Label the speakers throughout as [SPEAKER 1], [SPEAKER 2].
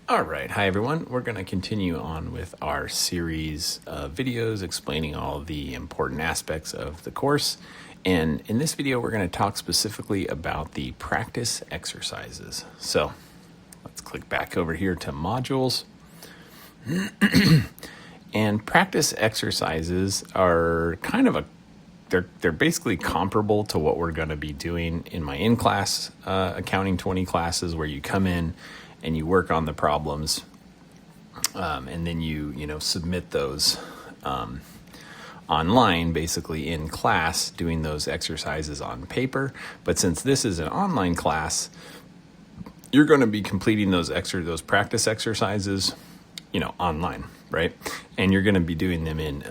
[SPEAKER 1] All right. Hi, everyone. We're going to continue on with our series of videos explaining all the important aspects of the course. And in this video, we're going to talk specifically about the practice exercises. So let's click back over here to modules. And practice exercises are kind of they're basically comparable to what we're going to be doing in my in-class Accounting 20 classes, where you come in and you work on the problems, and then you submit those online, basically in class, doing those exercises on paper. But since this is an online class, you're going to be completing those practice exercises, online, right? And you're going to be doing them in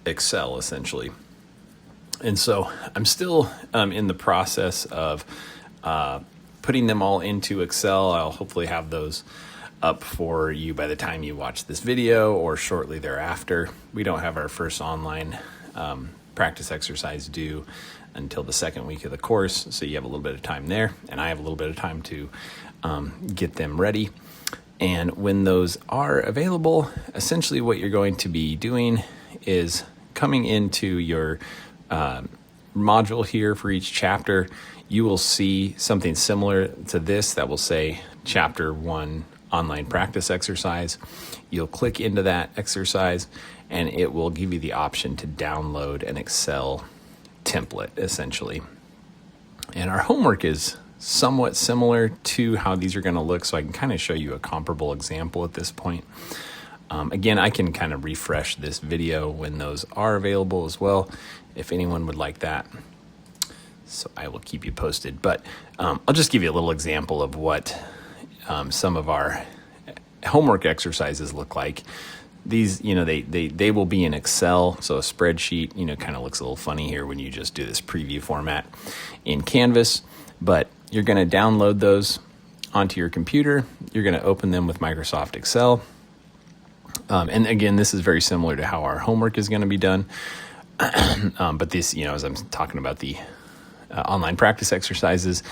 [SPEAKER 1] Excel, essentially. And so I'm still in the process of putting them all into Excel. I'll hopefully have those up for you by the time you watch this video or shortly thereafter. We don't have our first online practice exercise due until the second week of the course, so you have a little bit of time there, and I have a little bit of time to get them ready. And when those are available, essentially what you're going to be doing is coming into your module here for each chapter. You will see something similar to this that will say Chapter 1 Online Practice Exercise. You'll click into that exercise, and it will give you the option to download an Excel template, essentially. And our homework is somewhat similar to how these are going to look, so I can kind of show you a comparable example at this point. Again, I can kind of refresh this video when those are available as well, if anyone would like that. So I will keep you posted. But I'll just give you a little example of what some of our homework exercises look like. These, they will be in Excel, so a spreadsheet, kind of looks a little funny here when you just do this preview format in Canvas. But you're going to download those onto your computer. You're going to open them with Microsoft Excel. And again, this is very similar to how our homework is going to be done. But this, as I'm talking about the online practice exercises,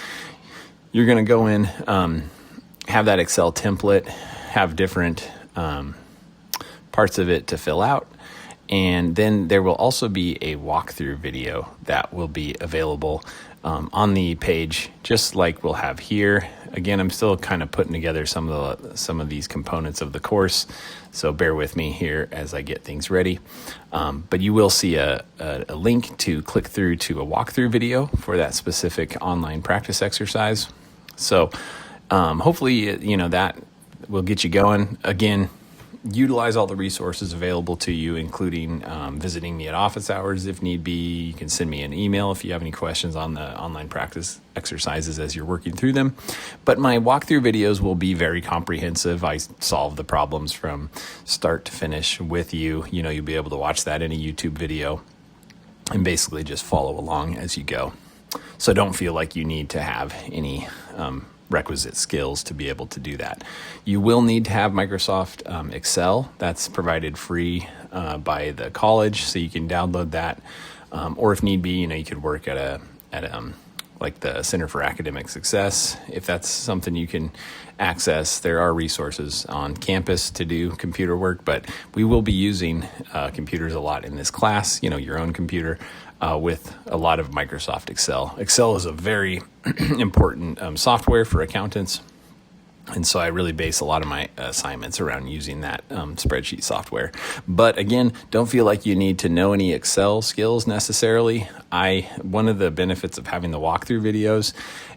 [SPEAKER 1] you're going to go in, have that Excel template, have different parts of it to fill out. And then there will also be a walkthrough video that will be available on the page, just like we'll have here. Again, I'm still kind of putting together some of these components of the course, so bear with me here as I get things ready. But you will see a link to click through to a walkthrough video for that specific online practice exercise. So hopefully, that will get you going. Again, utilize all the resources available to you, including visiting me at office hours if need be. You can send me an email if you have any questions on the online practice exercises as you're working through them. But my walkthrough videos will be very comprehensive. I solve the problems from start to finish with you. You'll be able to watch that in a YouTube video and basically just follow along as you go. So don't feel like you need to have any requisite skills to be able to do that. You will need to have Microsoft Excel. That's provided free by the college, so you can download that. Or if need be, you could work at like the Center for Academic Success. If that's something you can access, there are resources on campus to do computer work, but we will be using computers a lot in this class, your own computer, with a lot of Microsoft Excel. Excel is a very important software for accountants. And so I really base a lot of my assignments around using that spreadsheet software. But again, don't feel like you need to know any Excel skills necessarily. One of the benefits of having the walkthrough videos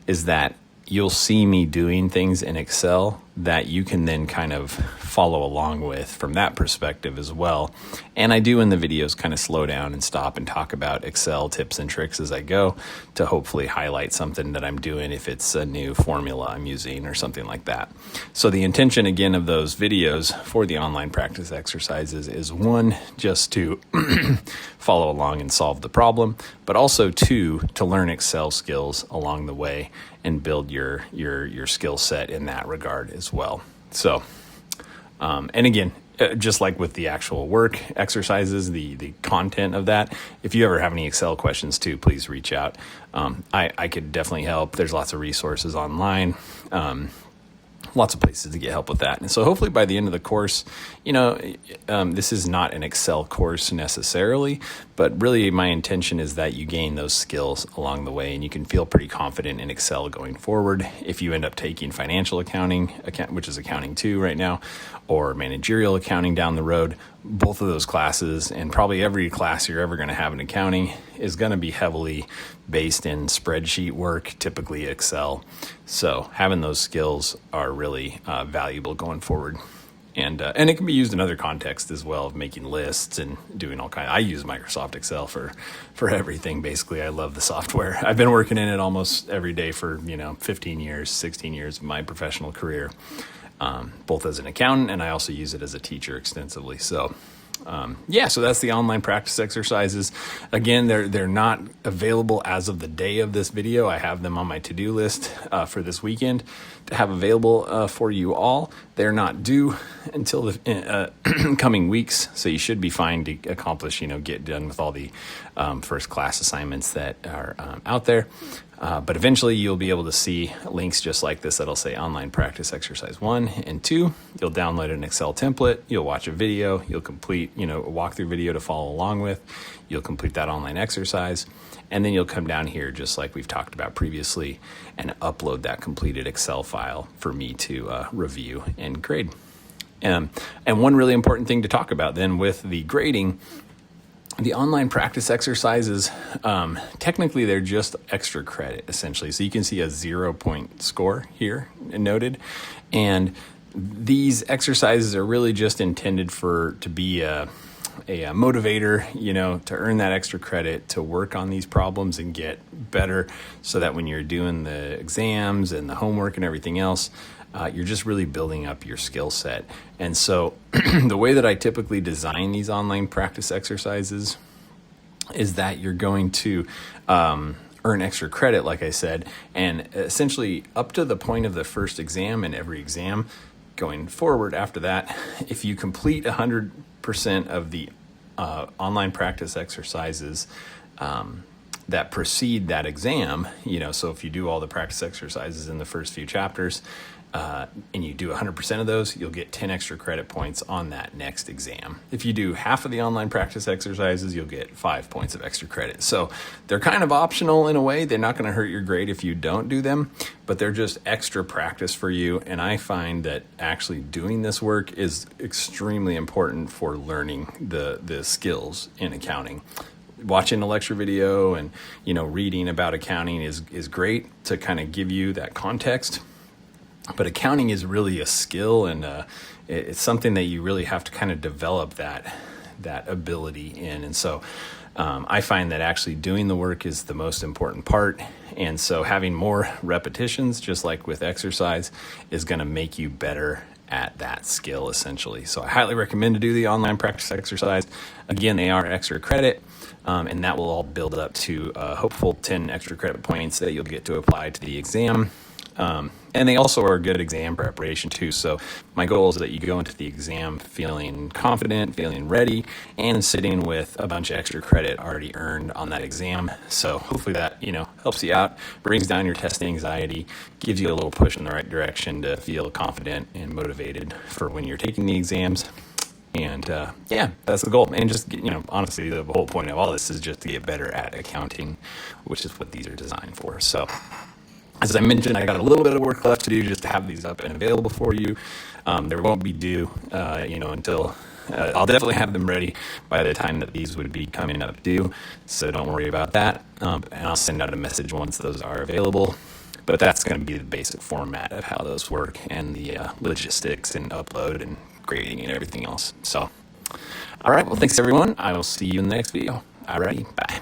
[SPEAKER 1] is that you'll see me doing things in Excel that you can then kind of follow along with from that perspective as well. And I do in the videos kind of slow down and stop and talk about Excel tips and tricks as I go to hopefully highlight something that I'm doing if it's a new formula I'm using or something like that. So the intention again of those videos for the online practice exercises is one, just to follow along and solve the problem, but also two, to learn Excel skills along the way and build your skill set in that regard as well. So, and again, just like with the actual work exercises, the content of that, if you ever have any Excel questions too, please reach out. I could definitely help. There's lots of resources online. lots of places to get help with that. And so hopefully by the end of the course, this is not an Excel course necessarily, but really my intention is that you gain those skills along the way and you can feel pretty confident in Excel going forward. If you end up taking financial accounting, which is accounting 2 right now, or managerial accounting down the road, both of those classes and probably every class you're ever going to have in accounting is going to be heavily based in spreadsheet work, typically Excel. So having those skills are really valuable going forward. And it can be used in other contexts as well, of making lists and doing all kinds. I use Microsoft Excel for everything. Basically, I love the software. I've been working in it almost every day for 15 years, 16 years of my professional career, both as an accountant, and I also use it as a teacher extensively. So so that's the online practice exercises. Again, they're not available as of the day of this video. I have them on my to-do list for this weekend to have available for you all. They're not due until the coming weeks, so you should be fine to accomplish, get done with all the first class assignments that are out there. But eventually you'll be able to see links just like this that'll say online practice exercise 1 and 2. You'll download an Excel template. You'll watch a video. You'll complete, a walkthrough video to follow along with. You'll complete that online exercise. And then you'll come down here just like we've talked about previously and upload that completed Excel file for me to review and grade. And one really important thing to talk about then with the grading, the online practice exercises, technically they're just extra credit essentially. So you can see a 0-point score here noted. And these exercises are really just intended to be a motivator, to earn that extra credit, to work on these problems and get better so that when you're doing the exams and the homework and everything else, you're just really building up your skill set. And so the way that I typically design these online practice exercises is that you're going to earn extra credit, like I said, and essentially up to the point of the first exam and every exam going forward after that, if you complete 100% of the online practice exercises that precede that exam, so if you do all the practice exercises in the first few chapters, and you do 100% of those, you'll get 10 extra credit points on that next exam. If you do half of the online practice exercises, you'll get 5 points of extra credit. So they're kind of optional in a way. They're not going to hurt your grade if you don't do them, but they're just extra practice for you. And I find that actually doing this work is extremely important for learning the skills in accounting. Watching a lecture video and, reading about accounting is great to kind of give you that context. But accounting is really a skill, and it's something that you really have to kind of develop that ability in. And so I find that actually doing the work is the most important part. And so having more repetitions, just like with exercise, is going to make you better at that skill essentially. So I highly recommend to do the online practice exercise. Again, they are extra credit, and that will all build up to a hopeful 10 extra credit points that you'll get to apply to the exam. And they also are good exam preparation too. So my goal is that you go into the exam feeling confident, feeling ready, and sitting with a bunch of extra credit already earned on that exam. So hopefully that, helps you out, brings down your test anxiety, gives you a little push in the right direction to feel confident and motivated for when you're taking the exams. And that's the goal. And just, honestly, the whole point of all this is just to get better at accounting, which is what these are designed for. So as I mentioned, I got a little bit of work left to do just to have these up and available for you. There won't be due, until I'll definitely have them ready by the time that these would be coming up due. So don't worry about that. And I'll send out a message once those are available. But that's going to be the basic format of how those work and the logistics and upload and grading and everything else. So, all right. Well, thanks everyone. I will see you in the next video. All righty. Bye.